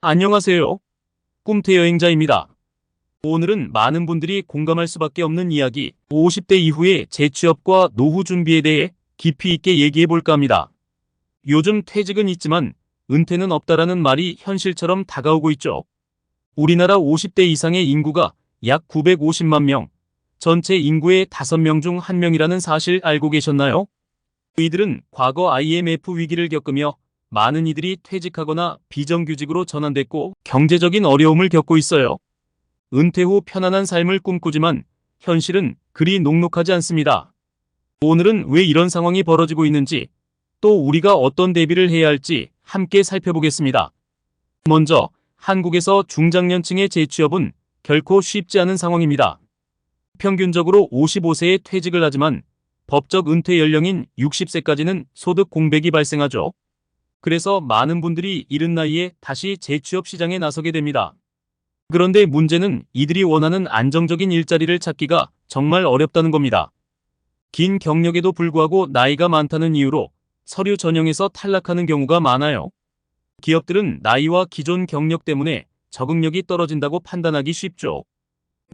안녕하세요. 꿈태 여행자입니다. 오늘은 많은 분들이 공감할 수밖에 없는 이야기, 50대 이후의 재취업과 노후 준비에 대해 깊이 있게 얘기해 볼까 합니다. 요즘 퇴직은 있지만 은퇴는 없다라는 말이 현실처럼 다가오고 있죠. 우리나라 50대 이상의 인구가 약 950만 명, 전체 인구의 5명 중 1명이라는 사실 알고 계셨나요? 이들은 과거 IMF 위기를 겪으며 많은 이들이 퇴직하거나 비정규직으로 전환됐고 경제적인 어려움을 겪고 있어요. 은퇴 후 편안한 삶을 꿈꾸지만 현실은 그리 녹록하지 않습니다. 오늘은 왜 이런 상황이 벌어지고 있는지, 또 우리가 어떤 대비를 해야 할지 함께 살펴보겠습니다. 먼저 한국에서 중장년층의 재취업은 결코 쉽지 않은 상황입니다. 평균적으로 55세에 퇴직을 하지만 법적 은퇴 연령인 60세까지는 소득 공백이 발생하죠. 그래서 많은 분들이 이른 나이에 다시 재취업 시장에 나서게 됩니다. 그런데 문제는 이들이 원하는 안정적인 일자리를 찾기가 정말 어렵다는 겁니다. 긴 경력에도 불구하고 나이가 많다는 이유로 서류 전형에서 탈락하는 경우가 많아요. 기업들은 나이와 기존 경력 때문에 적응력이 떨어진다고 판단하기 쉽죠.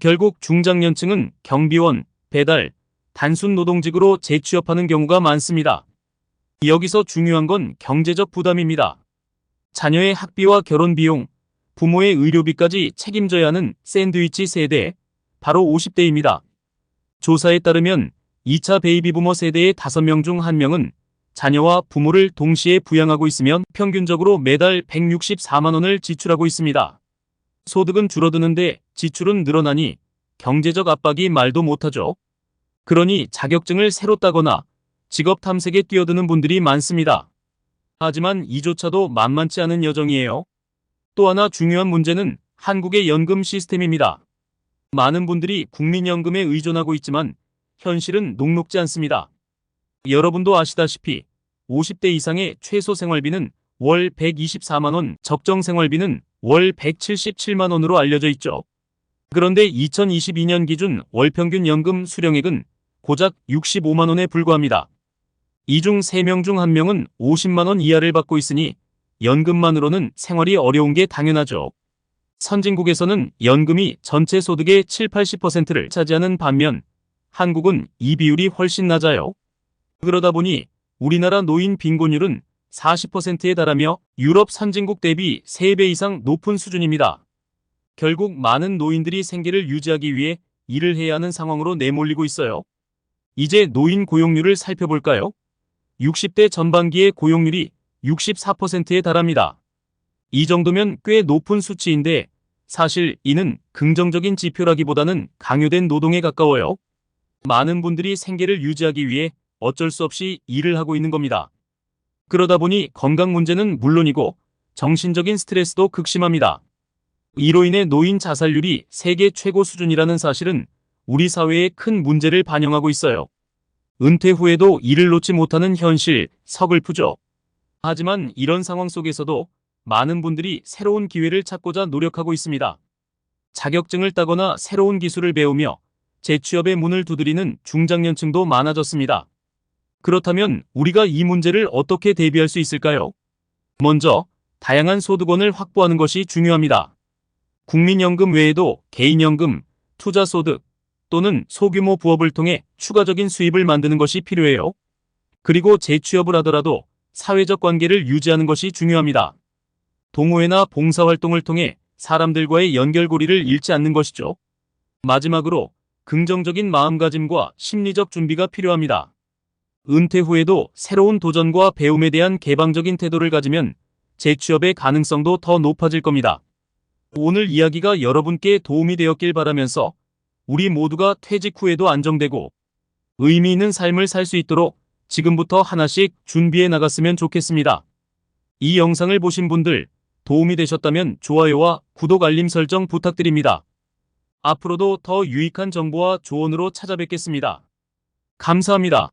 결국 중장년층은 경비원, 배달, 단순 노동직으로 재취업하는 경우가 많습니다. 여기서 중요한 건 경제적 부담입니다. 자녀의 학비와 결혼 비용, 부모의 의료비까지 책임져야 하는 샌드위치 세대, 바로 50대입니다. 조사에 따르면 2차 베이비부머 세대의 5명 중 1명은 자녀와 부모를 동시에 부양하고 있으면 평균적으로 매달 164만 원을 지출하고 있습니다. 소득은 줄어드는데 지출은 늘어나니 경제적 압박이 말도 못하죠. 그러니 자격증을 새로 따거나 직업 탐색에 뛰어드는 분들이 많습니다. 하지만 이조차도 만만치 않은 여정이에요. 또 하나 중요한 문제는 한국의 연금 시스템입니다. 많은 분들이 국민연금에 의존하고 있지만 현실은 녹록지 않습니다. 여러분도 아시다시피 50대 이상의 최소 생활비는 월 124만 원, 적정 생활비는 월 177만 원으로 알려져 있죠. 그런데 2022년 기준 월평균 연금 수령액은 고작 65만 원에 불과합니다. 이 중 3명 중 1명은 50만 원 이하를 받고 있으니 연금만으로는 생활이 어려운 게 당연하죠. 선진국에서는 연금이 전체 소득의 7, 80%를 차지하는 반면 한국은 이 비율이 훨씬 낮아요. 그러다 보니 우리나라 노인 빈곤율은 40%에 달하며 유럽 선진국 대비 3배 이상 높은 수준입니다. 결국 많은 노인들이 생계를 유지하기 위해 일을 해야 하는 상황으로 내몰리고 있어요. 이제 노인 고용률을 살펴볼까요? 60대 전반기의 고용률이 64%에 달합니다. 이 정도면 꽤 높은 수치인데 사실 이는 긍정적인 지표라기보다는 강요된 노동에 가까워요. 많은 분들이 생계를 유지하기 위해 어쩔 수 없이 일을 하고 있는 겁니다. 그러다 보니 건강 문제는 물론이고 정신적인 스트레스도 극심합니다. 이로 인해 노인 자살률이 세계 최고 수준이라는 사실은 우리 사회의 큰 문제를 반영하고 있어요. 은퇴 후에도 일을 놓지 못하는 현실, 서글프죠. 하지만 이런 상황 속에서도 많은 분들이 새로운 기회를 찾고자 노력하고 있습니다. 자격증을 따거나 새로운 기술을 배우며 재취업의 문을 두드리는 중장년층도 많아졌습니다. 그렇다면 우리가 이 문제를 어떻게 대비할 수 있을까요? 먼저 다양한 소득원을 확보하는 것이 중요합니다. 국민연금 외에도 개인연금, 투자소득 또는 소규모 부업을 통해 추가적인 수입을 만드는 것이 필요해요. 그리고 재취업을 하더라도 사회적 관계를 유지하는 것이 중요합니다. 동호회나 봉사활동을 통해 사람들과의 연결고리를 잃지 않는 것이죠. 마지막으로 긍정적인 마음가짐과 심리적 준비가 필요합니다. 은퇴 후에도 새로운 도전과 배움에 대한 개방적인 태도를 가지면 재취업의 가능성도 더 높아질 겁니다. 오늘 이야기가 여러분께 도움이 되었길 바라면서 우리 모두가 퇴직 후에도 안정되고 의미 있는 삶을 살 수 있도록 지금부터 하나씩 준비해 나갔으면 좋겠습니다. 이 영상을 보신 분들 도움이 되셨다면 좋아요와 구독 알림 설정 부탁드립니다. 앞으로도 더 유익한 정보와 조언으로 찾아뵙겠습니다. 감사합니다.